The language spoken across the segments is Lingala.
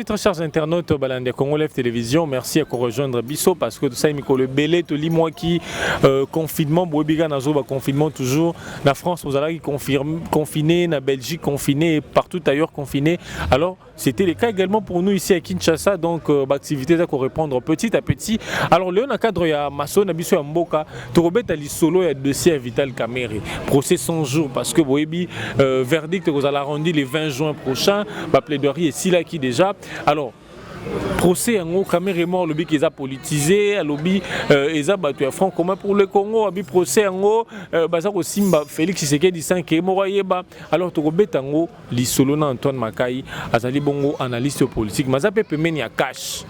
très chers internautes de Congo Live Télévision, merci à rejoindre Bisso parce que tout ça, le belé, tout le mois qui confinement, Boebiga Nazoba confinement toujours. La France, vous allez confiné, la Belgique confiné, partout ailleurs confiné. Alors, c'était le cas également pour nous ici à Kinshasa, donc l'activité va répondre petit à petit. Alors, le cadre, il y a Masso, Nabiso Mboka, Torobet Ali Solo, il y a dossier à Vital Kamerhe. Procès 100 jours parce que Boebi, verdict, vous allez rendu le 20 juin prochain, ma plaidoirie est si là qui déjà. Alors, procès en haut, Kamerhe est mort, le lobby qui est politisé, le lobby est battu à front commun pour le Congo, le procès en haut, aussi Félix Tshisekedi dit que Moraïeba. Alors, tu rebelles en haut, l'Isolona Antoine Makai, Azali Bongo, analyste politique, Mazape Pemeni à cash.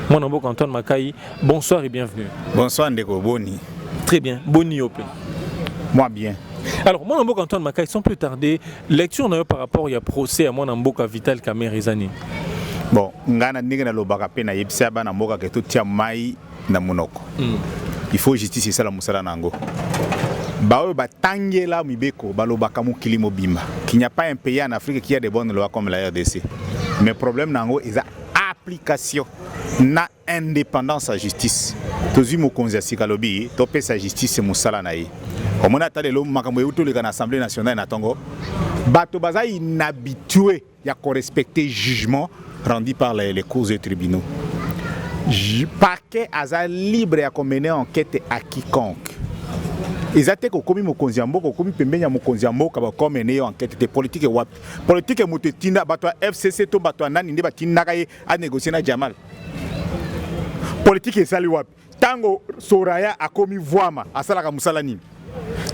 Mon nom est Antoine Makai, bonsoir et bienvenue. Bonsoir Ndeko Boni. Très bien, Boni Opé. Moi bien. Alors, mon nom est Antoine Makai, sans plus tarder, lecture par rapport au procès à mon nom Vital Kamerhe Zani. Bon, ngana ndenge na lobaka pe na yebisa bana mboka ke to tia mai na monoko. Il faut justice ça la musala nango. Baoyo batangela mibeko balobaka mukili mobimba. Qu'il n'y a pas un pays en Afrique qui a des bonnes lois comme la RDC. Mais problème nango est application na indépendance à justice. Tozi mokonzi asika lobi to pesa justice musala na ye. Comme on a tale lo makambo yuto le kana Assemblée nationale na Tongo. Bato baza inhabitué ya ko respecter jugement rendu par les cours et tribunaux. Parquet a libre à mener enquête à quiconque. Ils attaquent au commis Mokonziambo, au commis Pembenya Mokonziambo, comme mener enquête de politique et wap. Politique et Moutetina, batwa FCC, to batwa Nani, ne batina à négocier na Jamal. Politique et sali wap. Tango Soraya a commis Voama, à Salaka Moussalani.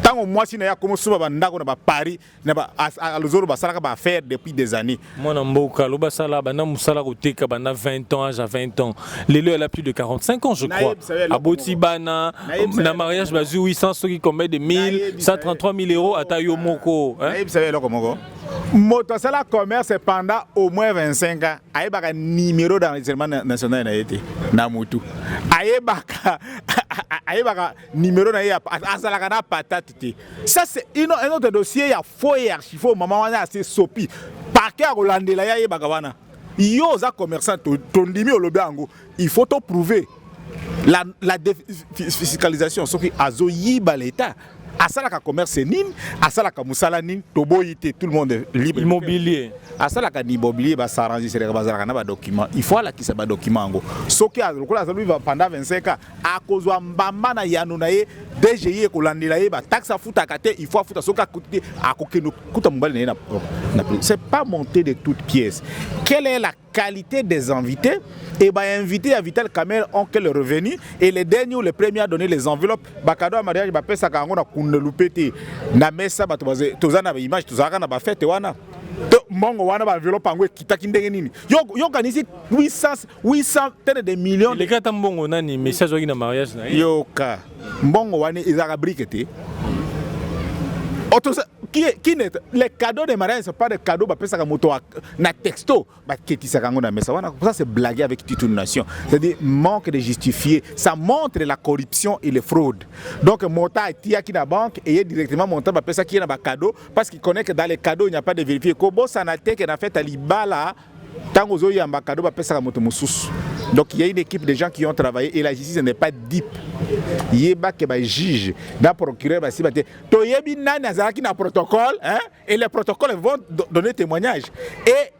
Tant moi si na comme souvent bandako na ba Paris na ba alozoro ba salaka ba faire depuis des années. Moi na mboka lo ba sala ba na musala koteka ba na 20 ans âge à 20 ans. Lelo elle a plus de 45 ans je crois. Aboti bana na mariage ba 800 ceux qui commet de 1000 133 000 euros à tayo moko hein. Vous savez là comment moto sala commerce pendant au moins 25 ans. Ayebaka numéro d'enregistrement national na été na mutu. Ayebaka numéro na ya asalaka na patate. Ça c'est un autre dossier, il y a faux et archifaux, maman on a assez sopi. Parquet à Rolandela ya bagawana. Yo za commerçant ton dimi au lobango, il faut te prouver la fiscalisation ce qui azo yiba l'état. Asalaka commerce nin, asalaka musala nin, toboyite tout le monde est libre. Immobilier. Asalaka immobilier va s'arranger sur les bazaraka na ba document. Il faut la qui ça ba document ngo. Soki azokola lui va pendant 25 ans à cause wa mbamba na yanu na ye DGI ko landela ye ba taxe futa kate il faut futa soka kuté akokeno kuta mbali na c'est pas monté de toutes pièces. Quelle est la qualité des invités? Et bah invité à Vital Kamerhe ont quel revenu et les derniers ou les premiers à donner les enveloppes ba cadeau à mariage ba pesa kango na kunde lupete na mesa ba tozana ba image tozaka na ba fête wana to mongo wana ba enveloppe angwe kitaki ndenge nini yo kanisi 800 tonnes de millions les gars tambongo nani message waki na mariage na yo ka mbongo wana ezaka briquete qui n'est les cadeaux de mariage, ce pas des cadeaux bah ça moto na texto bah qui ça kango na mais ça c'est blaguer avec toute une nation, c'est-à-dire manque de justifier, ça montre la corruption et les fraudes. Donc monta tia qui na banque et directement monta bah ça qui na ba cadeau parce qu'il connaît que dans les cadeaux il n'y a pas de vérifier kobo sanate que na fait alibala tango zo yamba cadeau bah ça moto mususu. Donc il y a une équipe de gens qui ont travaillé et la justice n'est pas deep. Yeba que ba juge, da procureur ba si ba to yebi nani azaki na protocole hein et les protocoles vont donner témoignage. Et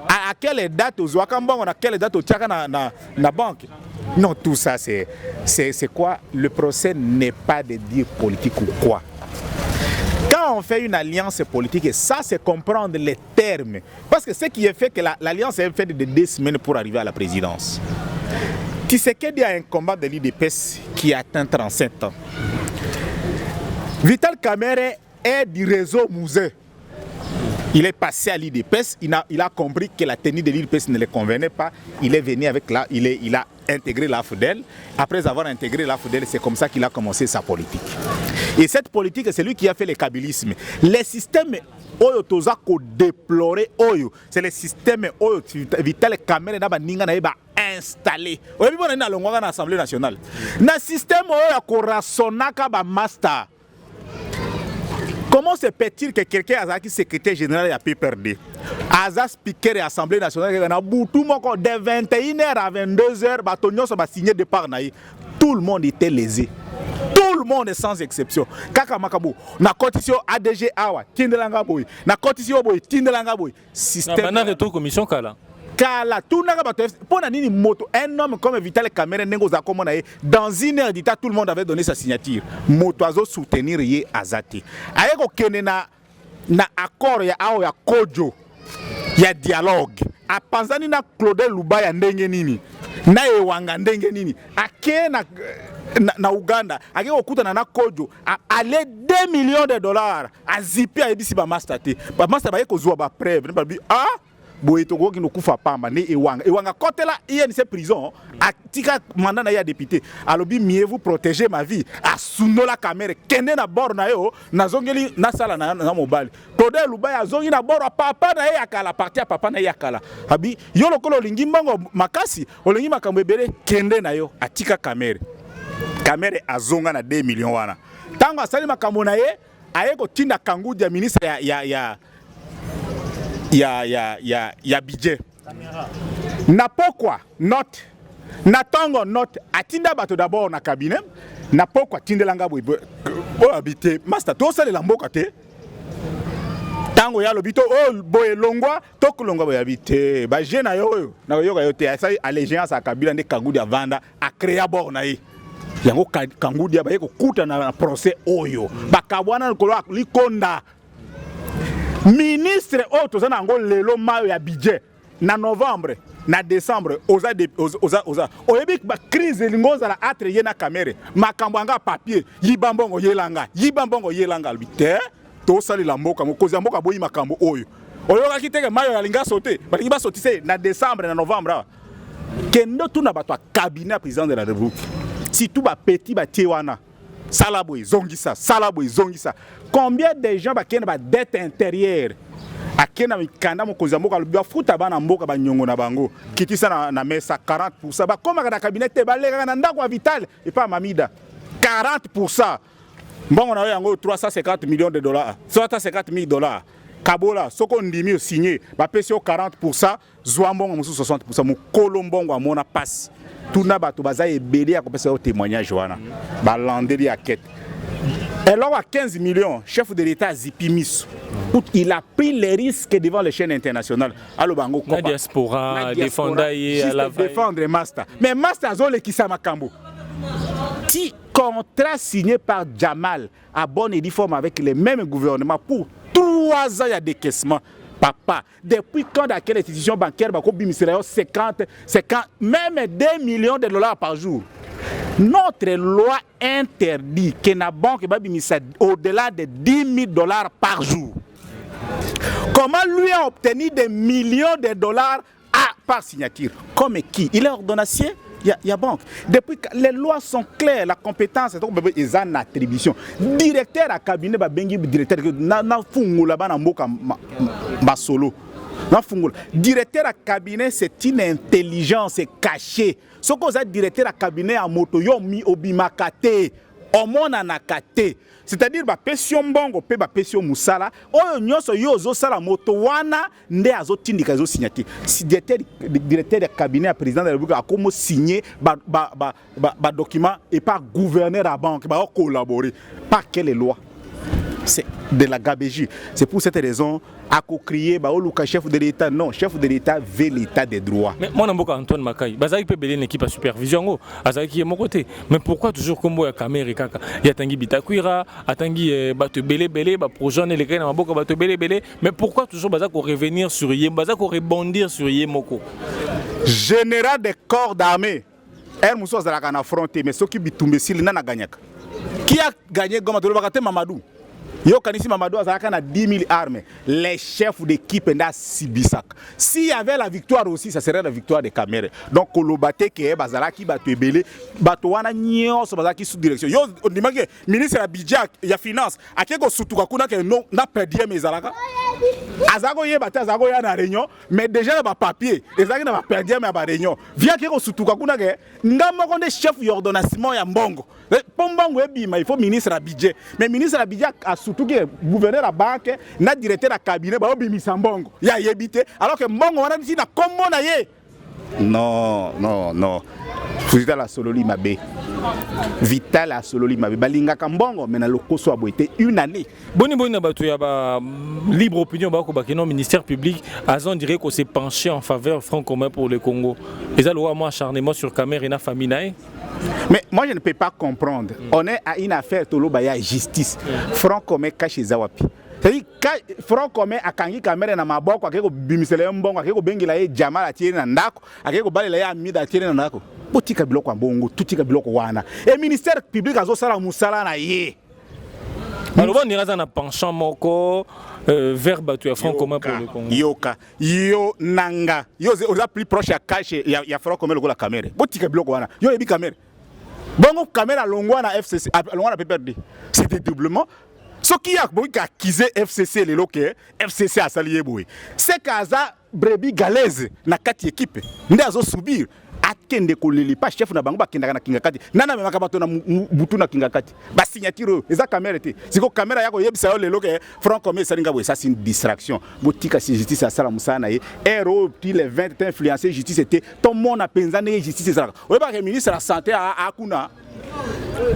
à quelle date aux Ouakambon, à quelle date au Tchaka na banque. Non, tout ça c'est quoi? Le procès n'est pas de dire politique ou quoi. Quand on fait une alliance politique, et ça c'est comprendre les termes. Parce que ce qui est fait que l'alliance est faite de 2 semaines pour arriver à la présidence. Tshisekedi a un combat de l'UDPS qui atteint 37 ans. Vital Kamerhe est du réseau Mouzé. Il est passé à l'UDPS, il a compris que la tenue de l'UDPS ne le convenait pas. Il est venu avec il a intégré la FDL. Après avoir intégré la FDL, c'est comme ça qu'il a commencé sa politique. Et cette politique, c'est lui qui a fait le kabylisme. Les systèmes oyo tozako déplorer oyo, c'est le système oyo Vital Kamerhe na baninga na ba installé. Oyebi bona na longwa na Assemblée nationale. Na système oyo ya ko rasonaka ba master. Comment se peut-il que quelqu'un a qui secrétaire général à PPRD, Aza speaker de l'Assemblée nationale, de 21h à 22h, signé départ, tout le monde était lésé. Tout le monde est sans exception. Kaka makabo, na cotisation ADG awa, tindelanga boy, na cotisation boy, tindelanga boy. Système. Na retour commission kala. Kala, tout n'a pas pour nani moto. Un homme comme Vital Kamere nengo za komona dans une heure d'état, tout le monde avait donné sa signature. Moto azo soutenir ye azati. Ayeko kene na accord ya awa ya kojo. Ya dialogue. A panzani na Claudel Lubaya ndenge nini. Na ewanga ndenge nini. Ake na Uganda, ake okuta na kojo, ale 2 millions de dollars, a zipi a ebisi ba master te. Ba master ba yeko zuwa ba preuve, ba bi boye toko ki no kufa pamba ne ewanga kotela INC prison, a tika mandat na ya député. Alobi mieux vous protéger ma vie. A suno la caméra, kende na bord na yo, na zongeli na sala na mobile. Tode Lubaya zongi na bord papa na ya kala parti a papa na ya kala. Abi yo lokolo lingi mbango makasi, olingi makambo ebele kende na yo, a tika caméra. Kamere azonga na 2 millions wana. Tango asali makambo na ye, ayeko tinda Kangudi ya ministre ya budget. Na pokwa note. Na tango note atinda bato d'abord na cabinet. Na pokwa tindelanga bo habité. Master to sale la mboka te. Tango ya lobito boye longwa to longwa bo habité. Ba je na yo na yo yo te asali allégeance à Kabila nde Kangudi avanda a créer bord na ye. Yango Kangudi ba yeko kuta na procès oyo bakabwana nkolo likonda ministre auto za ngo lelo mayo ya budget na novembre na décembre oza oyebi ba crise lingoza la atre ye na kamere makambo anga papier yibambongo yelanga albite to sali la mboka mokozi mboka boyi makambo oyo oyoka kiteke mayo ya linga sauter balingi ba sotise na décembre na novembre kendo tuna bato cabinet président de la République. Si tout va petit batiwana, salabo zongisa. Combien de gens qui ont des dettes intérieures? A kena mikanda mokoza mboka lobia futa bana mboka ba nyongo na bango. Kitisa na mesa 40%. Ba koma na cabinet te balega na ndako wa Vital et pas Mamida. 40%. Mbongo na yango 350 millions de dollars. 350 000 dollars. Kabola, soko ndimi signé, ba pesio 40%, Zouambongo musu 60%, mu kolombongo amona passe. Tuna bato baza ebeli a kopesa au témoignage wana. Ba landeli a quête. Et là, à 15 millions, chef de l'État Zipimis, il a pris les risques devant les chaînes internationales. La diaspora, défendre Master. Mais Master Zole qui sa makambo. Qui contrat signé par Jamal à bonne et due forme avec les mêmes gouvernements pour 3 ans il y a décaissement. Papa, depuis quand dans quelle institution bancaire 50, même 2 millions de dollars par jour. Notre loi interdit que la banque au-delà de 10 000 dollars par jour. Comment lui a obtenu des millions de dollars par signature? Comme qui? Il est ordonnancier? Il y a banque. Depuis que les lois sont claires, la compétence est en attribution. Directeur à cabinet, directeur na fungula bana mboka basolo. Directeur à cabinet, c'est une intelligence cachée. Ce qu'on a directeur à cabinet à moto yo mi obimakate, omona nakate. C'est-à-dire ba pession bongo pe ba pession musala, oyo nyoso yo zo sala moto wana nde azotindika zo signature. Si directeur de cabinet à président de la République a comme signé ba document et pas gouverneur à banque ba collaborer. Pas quelle loi. C'est de la gabégie. C'est pour cette raison à crier bah au chef de l'État. Non, chef de l'État veut l'État des droits. Mais moi n'importe Antoine Makai, bazaki peut belé une équipe à supervision azaki est mon côté. Mais pourquoi toujours comme ya caméra kaka ya tangi bitakwira, atangi bato belé ba projet les gars na maboka bato belé mais pourquoi toujours bazako revenir sur yé, bazako rebondir sur yé moko. Général des corps d'armée. Elle mousso azalaka na affronter mais ceux qui bitumbe sil na gagnaka. Qui a gagné Goma to bakate Mamadou? Yo kanisi Mamadou azalaka na 10 000 armes. Les chefs d'équipe nda Sibisak. S'il y avait la victoire aussi, ça serait la victoire des Cameroun. Donc kolobate ke bazalaki bato ebele, bato wana nyonso bazalaki sous direction. Yo ndimake ministre ya budget ya finance, akeko sutuka kuna ke no na perdre mes alaka. Azago yebata azago ya na réunion mais déjà na papier ezaki na perdu mais ba réunion vient que sutuka kuna ke ngamba konde chef d'ordonnancement ya mbongo pombongo ebima il faut ministre à budget mais ministre à budget a surtout que gouverneur à banque na directeur à cabinet ba obimisa mbongo ya yebite alors que mbongo wana bisi na kombo na ye non Vital a Sololi Mabe. Vital a Sololi Mabe. Balinga Kambongo, mais na lokoso a boité une année. Boni na batu ya ba libre opinion ba ko ba non ministère public azon dirait qu'on s'est penché en faveur Front commun pour le Congo. Et ça loi moi acharnement sur Cameroun et na famille nae. Mais moi je ne peux pas comprendre. On est à une affaire toloba ya justice. Front commun cache zawapi. C'est-à-dire que Front commun a kangi kamera na maboko akeko bimisele mbongo akeko bengila ye jamala tiene na ndako akeko balela ya amida tiene na ndako. Botika biloko mbongo tutika biloko wana. Et ministère public azo sala musala na ye. Alors on ira na penchant moko vers batu ya Front commun pour le Congo. Yo nanga. Yo oza plus proche ya cache ya Front commun lokola kamera. Botika biloko wana. Yo ebi kamera. Bongo kamera longwa na FCC longwa na PPRD. C'est dédoublement. Ce qui a accusé FCC les locaux, FCC a salié boy. C'est qu'aza brebis galaise na kati équipe. Ndazo subir akende koleli pas chef na bango ba kenda na kingakati. Nana me makabato na butu na kingakati. Ba signature eza caméra te. Siko caméra yako yebisa yo les locaux Front commun salinga boy. Ça c'est une distraction. Botika si justice a sala musana ye. Héros puis les 20 influencés justice était tout le monde a pensé justice ça. Ouais ba ministre la santé a akuna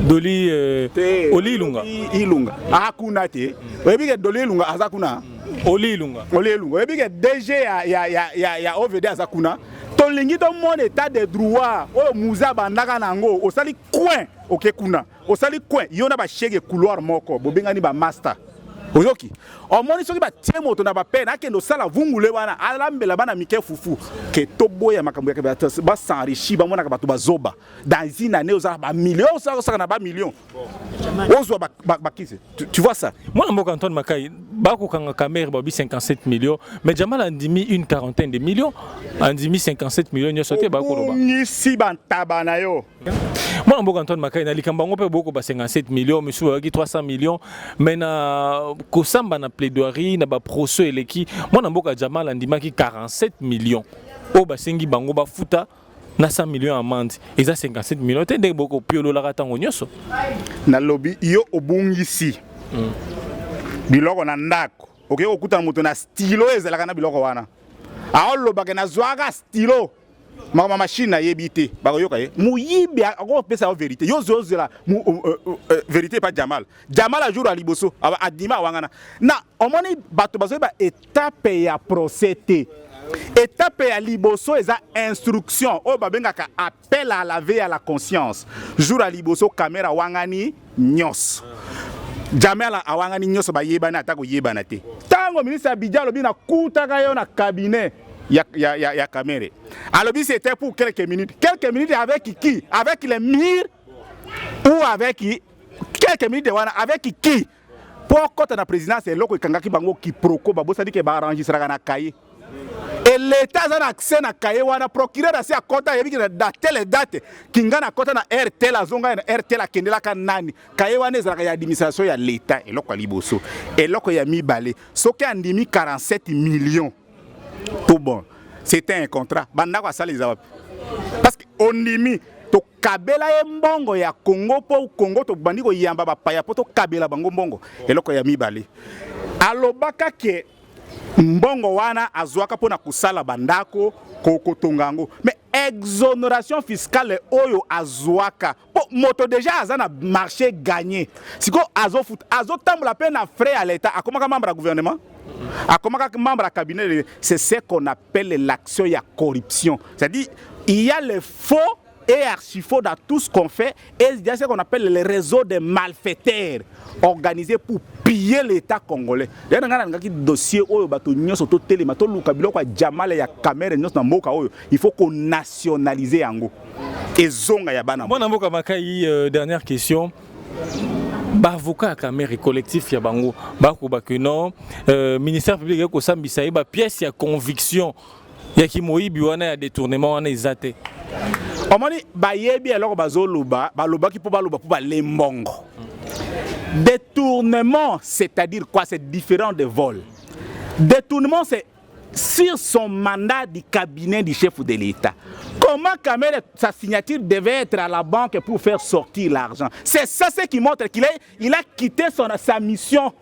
Doli Oli Lunga. Ilunga. Hakuna te. Webi ke Doli Lunga azakuna. Oli Lunga. Webi ke DG ya OVD azakuna. To lingi to mon état de droit. O muza bandaka nango. Osali coin okekuna. Osali coin. Yona ba chege couloir moko. Bobenga ni ba master. Oyoki. O moni soki ba tiemo to na ba pena kendo sala vungule wana. Alambela bana mike fufu. Ke tobo ya makambo ya ba s'enrichir ba mona ka bato bazoba. Dans une année oza ba millions ça na ba millions. Ozo ba kise. Tu vois ça? Moi na mboka Antoine Makai ba ko kanga caméra ba 57 millions mais Jamal andimi une quarantaine de millions. Andimi 57 millions nyo sote ba ko loba. Ni si ban tabana yo. Moi na mboka Antoine Makai na likamba ngo pe boko ba 57 millions monsieur ba 300 millions mais na kosamba na plaidoirie na ba procès eleki moi na mboka Jamal andimaki 47 millions o basengi bango ba futa na 100 millions amende eza 57 millions te ndenge boko piolo la ratango nyoso na lobby yo obungisi biloko na ndako oke okuta moto na stylo ezalaka na biloko wana aoloba na zwaka stylo ma machine na yebite bakoyoka ye muyibi ako pesa o vérité yo zozela vérité pas Jamal a jour à liboso adima wangana na omoni bato bazo ba étape ya procédé étape ya liboso eza instruction o babengaka appel à la veille à la conscience jour à liboso caméra wangani nyos Jamela awangani nyos ba yebana atako yebana te tango ministre Abidjan lobi na kutaka yo na cabinet ya caméra. Alors c'était pour quelques minutes. Quelques minutes avec qui? Avec les murs ou avec qui? Quelques minutes avec qui? Pour quand la présidence est là que kangaki bango qui proco babo ça dit que ba arranger sera na cahier. Et l'état a accès na cahier wana procureur assez à compta yebi na telle date kinga na compta na RT la zonga na RT la kendela ka nani cahier wana ezala ya administration ya l'état et loko liboso et loko ya mibale soki andimi 47 millions. Tout bon, c'était un contrat. Bandako ça les parce que on dit to kabela mbongo ya Congo po Congo to bandiko yamba ba paya po to kabela bango mbongo eloko ya mibale. Alobaka ke mbongo wana azwaka pona kusala bandako koko tongango mais exonération fiscale oyo azwaka po moto déjà azana marché gagné. Siko azo foot azo tambola pe na frais à l'état akomaka membre du gouvernement. Comme membre du cabinet, c'est ce qu'on appelle l'action et la corruption. C'est-à-dire, il y a le faux et archi-faux dans tout ce qu'on fait. Et il y a ce qu'on appelle le réseau des malfaiteurs organisés pour piller l'État congolais. Il y a un dossier où il faut qu'on nationalise Yango. Et zonga yabana. Bon, Namboka Makai, dernière question. Ba avocat caméra collectif ya bango ba ko ba que non ministère public ko sambisa ba pièce ya conviction ya ki moyibi wana ya détournement wana ezate omoni ba yebi alors bazoloba ba loba ki po ba loba po ba lembongo détournement c'est-à-dire quoi c'est différent de vol Détournement, c'est sur son mandat du cabinet du chef de l'État. Comment Kamere, sa signature devait être à la banque pour faire sortir l'argent? C'est ça ce qui montre qu'il a quitté sa mission.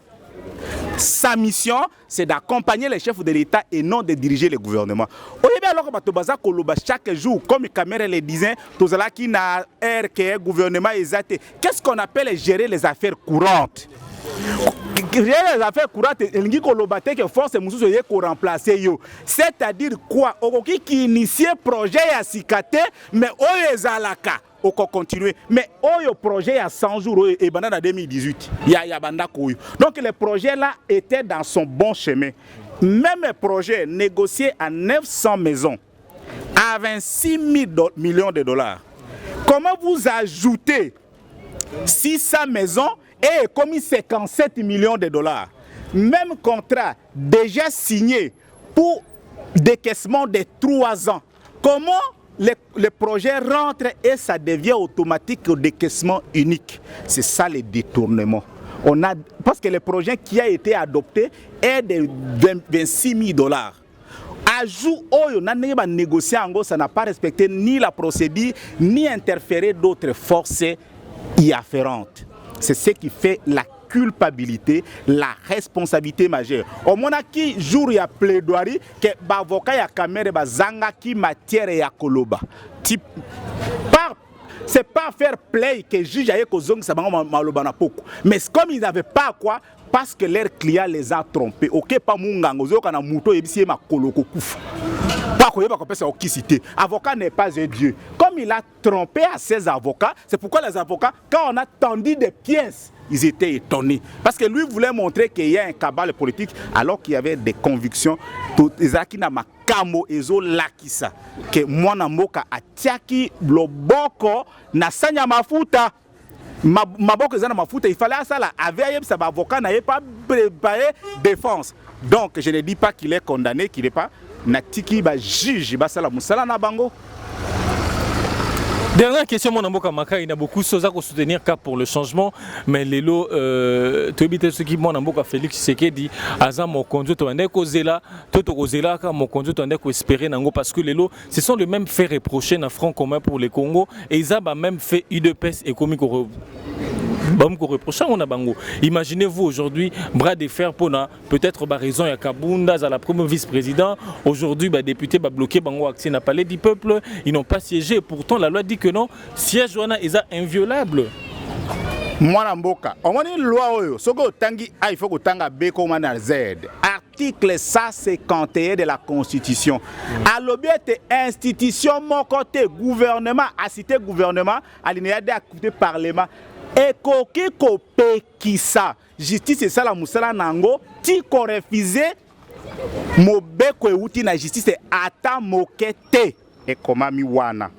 Sa mission, c'est d'accompagner les chefs de l'État et non de diriger le gouvernement. Alors que chaque jour, comme Kamere le disait, le gouvernement est qu'est-ce qu'on appelle gérer les affaires courantes? Gérer les affaires courantes, c'est-à-dire quoi? Qui initie projet à Sikate, mais Oyezalaka. On continue. Mais le projet à 100 jours et en 2018. Donc le projet là était dans son bon chemin. Même projet négocié à 900 maisons, à 26 millions de dollars. Comment vous ajoutez 600 maisons et commis 57 millions de dollars? Même contrat déjà signé pour décaissement de 3 ans. Comment le projet rentre et ça devient automatique au décaissement unique? C'est ça le détournement. Parce que le projet qui a été adopté est de 26 000 dollars. Ajout oyo na négocié en gros, ça n'a pas respecté ni la procédure ni interféré d'autres forces y afférentes. C'est ce qui fait la culpabilité, la responsabilité majeure. Au moment qui jour ya plaidoirie que bavoka ya Kamere bazanga qui matière ya koloba. C'est pas fair play que juge aye kozong sa bango maloba na poko. Mais comme ils n'avaient pas quoi, parce que leurs clients les a trompés. OK, pas mungango zo kana muto ebisi ma koloko kufa. Pas qu'on pas au qui citer. Avocat n'est pas un dieu. Comme il a trompé à ses avocats, c'est pourquoi les avocats, quand on a tendu des pièces, ils étaient étonnés. Parce que lui voulait montrer qu'il y a un cabal politique alors qu'il y avait des convictions. Que mwana mboka atiaki loboko na sanya mafuta. Maboko ezana mafuta, il fallait ça là. Avec sa avocat n'avait pas préparé défense. Donc je ne dis pas qu'il est condamné, qu'il n'est pas natiki ba juge ba sala musala na bango. Dernière question, mon amboka Maka, il y a beaucoup de choses à soutenir car pour le changement, mais les lots, tu habites ce qui mon amboka Félix Tshisekedi, Azam mon conduit, tu en es causé là, tout causé là, car mon conduit, tu en es espéré nango parce que les lots, ce sont les mêmes faits reprochés dans Front commun pour les Congo et ils ont même fait UDPS et comique imaginez-vous aujourd'hui, bras de fer pour peut-être raison il y a Kabunda à la première vice-président. Aujourd'hui, député bloqué Bango Action n'a parlé du peuple, ils n'ont pas siégé. Pourtant, la loi dit que non, siège est inviolable. Mwana mboka, on a une loi oyo, soko tangi il faut que tanga B comme na Z. Article 151 de la Constitution. À l'objet institution mon côté gouvernement, à cité gouvernement, alinéa de côté parlement. Et koki kopekisa justice et ça la musala nango ti ko refuser mobeko euti na justice ata mokete et komami wana.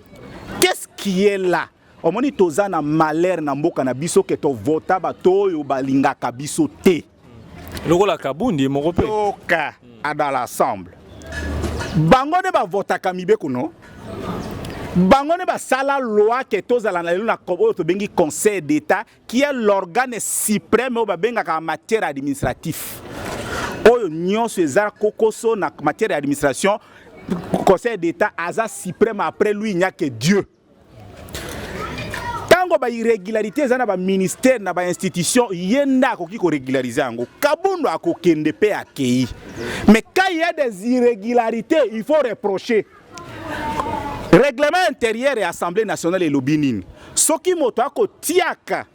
Qu'est-ce qui est là? Omoni toza na malheur na mboka na biso ke to vota bato yo balingaka biso te. Loko la kabundi mo repé. Oka dans l'ensemble. Bango ne ba vota kamibeko no. Bango ne ba sala loi que tozala na luna kobo to bengi conseil d'état qui est l'organe suprême au babenga en matière administrative. Oyo nyonso ezara kokoso na matière d'administration conseil d'état aza suprême après lui il n'y a que Dieu. Tango ba irrégularité ezana ba ministère na ba institution yenda ko ki ko régulariser ango kabundo akokende pe akei. Mais quand il y a des irrégularités, il faut reprocher. Règlement intérieur et Assemblée nationale et l'obinin. Ce qui moto tiaka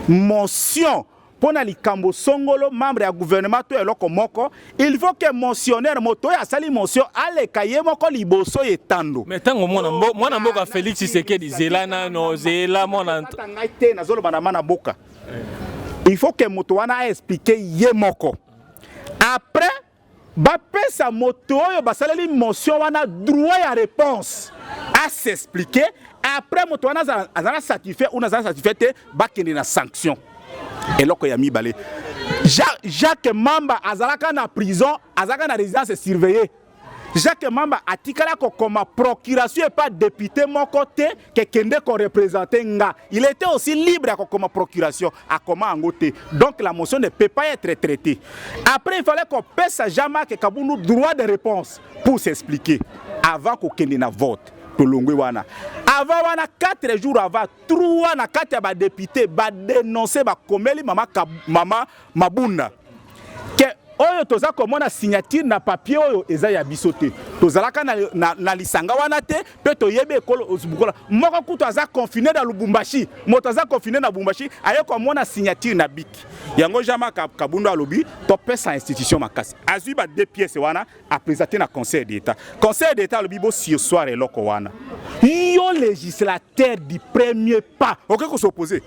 motion pour na likambo songolo membre du gouvernement to eloko moko, il faut que motionnaire moto ya sali motion ale kaye moko liboso etando. Mais tango mwana mboka Félix Tshisekedi zelana no zela mona tangaite na zolo bana boka. Il faut que moto wana expliquer ye moko. Après bapesa moto yo basaleli motion wana droit ya réponse à s'expliquer. Après moto wana azana satisfait ou nazana satisfait te bakende na sanction. Et là ko ya mibale Jacques Mamba azalaka na prison, azalaka na résidence surveillée. Jacques Mamba atikala comme procuration et pas député mon côté que kende ko représenter nga. Il était aussi libre comme procuration à comment angoté. Donc la motion ne peut pas être traitée. Après il fallait qu'on pèse à Jean-Marc Kabundu droit de réponse pour s'expliquer avant qu'on kende na vote. Avant 4 jours avant 3 na 4 ba député ba dénoncer ba komeli mama Mabunda que oyo toza komona signature na papier oyo eza ya bisote tozalaka na lisanga wana te pe toyebe ekolo ozubukola moko kutu aza confiné na Lubumbashi moto aza confiné na Lubumbashi aye komona signature na biki yango jama Kabundu alobi to pesa institution makasi azui ba 2 pièces wana a présenté na conseil d'état alobi bo sur soir eloko wana yo législateur du premier pas ok ko s'opposer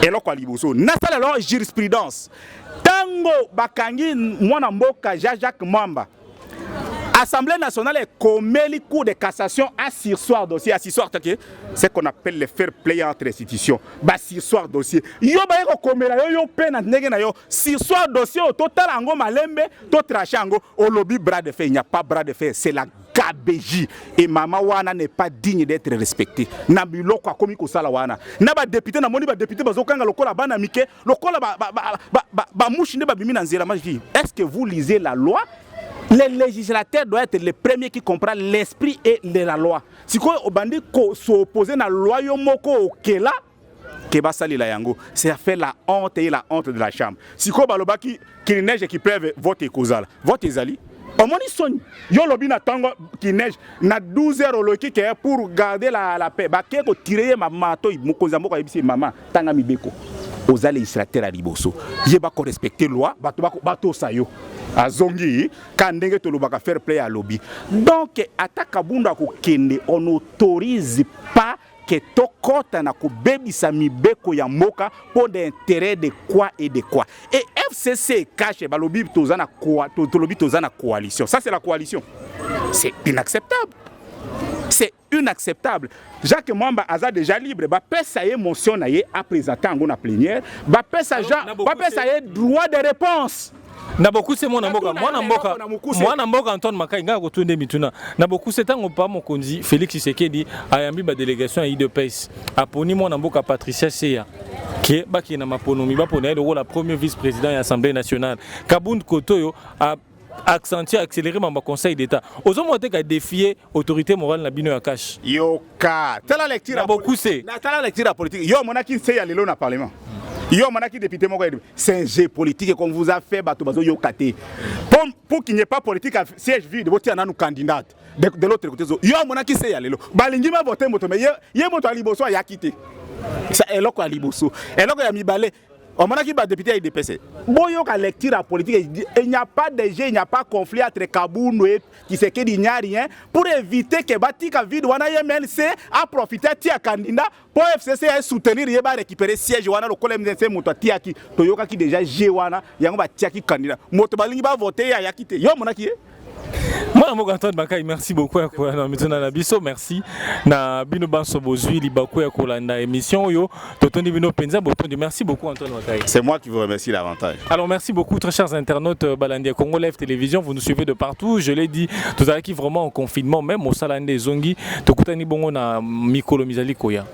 eloko aliboso na sala lo jurisprudence tango bakangi mwana mboka Jacques Mamba Assemblée nationale est commis cours de cassation à sursoir dossier à sursoir c'est qu'on appelle le fair play entre institutions ba sursoir dossier yo ba ko komela yo pena ndenge na yo sursoir dossier au total ango malembe to trachango au lobby bras de fer il n'y a pas bras de fer c'est la gabegie et maman wana n'est pas digne d'être respecté na biloko akomi ko sala wana na ba député na moni ba député bazokanga lokola bana mike lokola ba mushinde ba bimi na nzela maji est-ce que vous lisez la loi? Les législateurs doivent être les premiers qui comprennent l'esprit et la loi. Si vous avez s'opposer à la loi, c'est à faire la honte et la honte de la chambre. Si vous avez qu'il neige et qu'il pleuve, vote causal. Vote Ezali. Au moins, il y a lobby qui neige na 12 heures pour garder la paix. Baké ko tirer maman to mokozambo ko yebisi maman tanga mibeko. Aux législateurs à Liboso. Je vais respecter la loi, bato sayo. Azongi, kandenge to lobaka faire play à lobby. Donc, attaque Kabunda ko kende, on n'autorise pas que tokota na ko bebisa mibeko ya moka pour l'intérêt de quoi et de quoi. Et FCC cache ba lobby tozana quoi, to lobby tozana coalition. Ça c'est la coalition. C'est inacceptable. C'est inacceptable. Jacques Mamba a déjà libre, ba pesa ye motion na ye a présenter en na plénière, ba pesa ye droit de réponse. Na beaucoup c'est mon mboka Antoine Makai nga ko tunde mituna. Na beaucoup c'est tango pa mokonzi Félix Tshisekedi ayambi ba délégation à IDPS. Aponi mon mboka Patricia Seya. Qui baki na maponomi ba pona le la premier vice-président de l'Assemblée nationale. Kabund Kotoyo a accentuer, accélérer mon conseil d'État. Aux hommes qui ont défié l'autorité morale na bino ya cash. Yoka. T'as la lecture à beaucoup c'est. T'as la lecture à politique. Yo monaki sait aller dans le parlement. Yo monaki député mon c'est un jeu politique qu'on vous a fait bato bazo yokate. Pour qu'il n'y ait pas politique à siège vide, voter un candidat de l'autre côté. Yo monaki sait aller là. Balingi ma voter moto mais yé moto à Liboso ya quitté. Ça est là quoi Liboso. Et là quoi ya mi balé. On m'a dit que le député a dépassé. Bon, il y a lecture politique. Il n'y a pas de jeu, il n'y a pas de conflit entre Kabundu et Tshisekedi, il n'y a rien. Pour éviter que Batika vide, MLC a profité de tia candidat pour FCC soutenir et récupérer siège wana le collème de moto tia qui Toyoka qui déjà Jewana, yango tia qui candidat. Moto balingi ba voter ya kité. Yo monaki. Moi, Antoine Makai, merci beaucoup à quoi na biso, merci na bino banso bozui libaku ya kolanda émission yo totondi bino penza botondi. Merci beaucoup Antoine Makai. C'est moi qui vous remercie davantage. Alors merci beaucoup très chers internautes Balandia Congo Live Télévision, vous nous suivez de partout, je l'ai dit, tout à l'heure qui vraiment en confinement même au Salande Zongi, tokutani bongo na mikolo mizali koya.